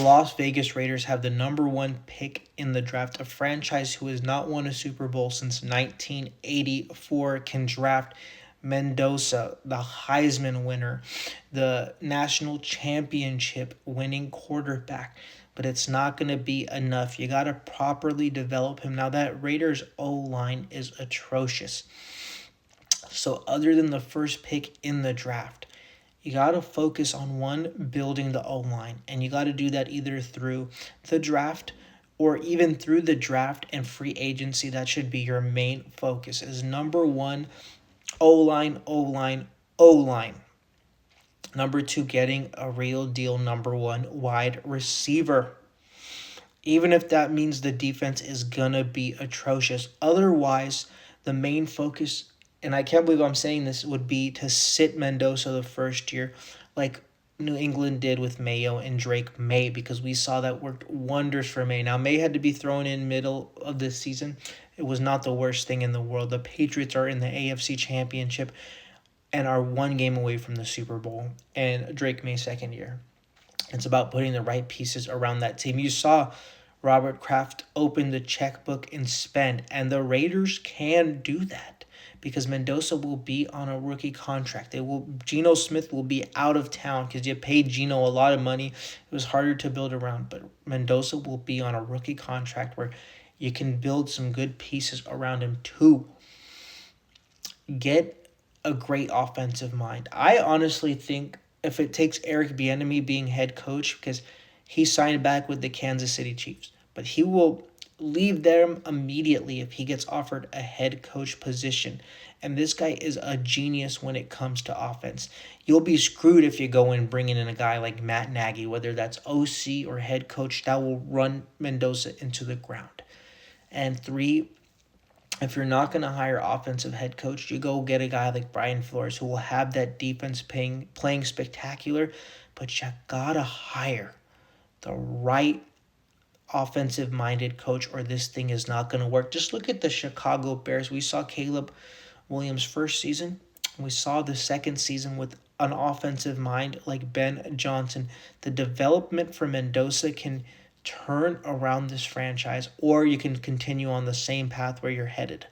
Las Vegas Raiders have the number one pick in the draft. A franchise who has not won a Super Bowl since 1984 can draft Mendoza, the Heisman winner, the national championship winning quarterback. But it's not going to be enough. You got to properly develop him. Now, that Raiders O-line is atrocious. So, other than the first pick in the draft, you got to focus on one, building the O line. And you got to do that either through the draft or even through the draft and free agency. That should be your main focus. Is number one, O line, O line, O line. Number two, getting a real deal number one wide receiver. Even if that means the defense is going to be atrocious. Otherwise, the main focus, and I can't believe I'm saying this, would be to sit Mendoza the first year like New England did with Mayo and Drake May, because we saw that worked wonders for May. Now, May had to be thrown in middle of the season. It was not the worst thing in the world. The Patriots are in the AFC Championship and are one game away from the Super Bowl, and Drake May's second year. It's about putting the right pieces around that team. You saw Robert Kraft open the checkbook and spend, and the Raiders can do that because Mendoza will be on a rookie contract. Geno Smith will be out of town because you paid Geno a lot of money. It was harder to build around, but Mendoza will be on a rookie contract where you can build some good pieces around him too. Get a great offensive mind. I honestly think if it takes Eric Bieniemy being head coach, because he signed back with the Kansas City Chiefs, but he will leave them immediately if he gets offered a head coach position. And this guy is a genius when it comes to offense. You'll be screwed if you go in bringing in a guy like Matt Nagy, whether that's OC or head coach, that will run Mendoza into the ground. And three, if you're not going to hire offensive head coach, you go get a guy like Brian Flores who will have that defense playing spectacular, but you got to hire the right offensive-minded coach or this thing is not going to work. Just look at the Chicago Bears. We saw Caleb Williams' first season. We saw the second season with an offensive mind like Ben Johnson. The development for Mendoza can turn around this franchise, or you can continue on the same path where you're headed.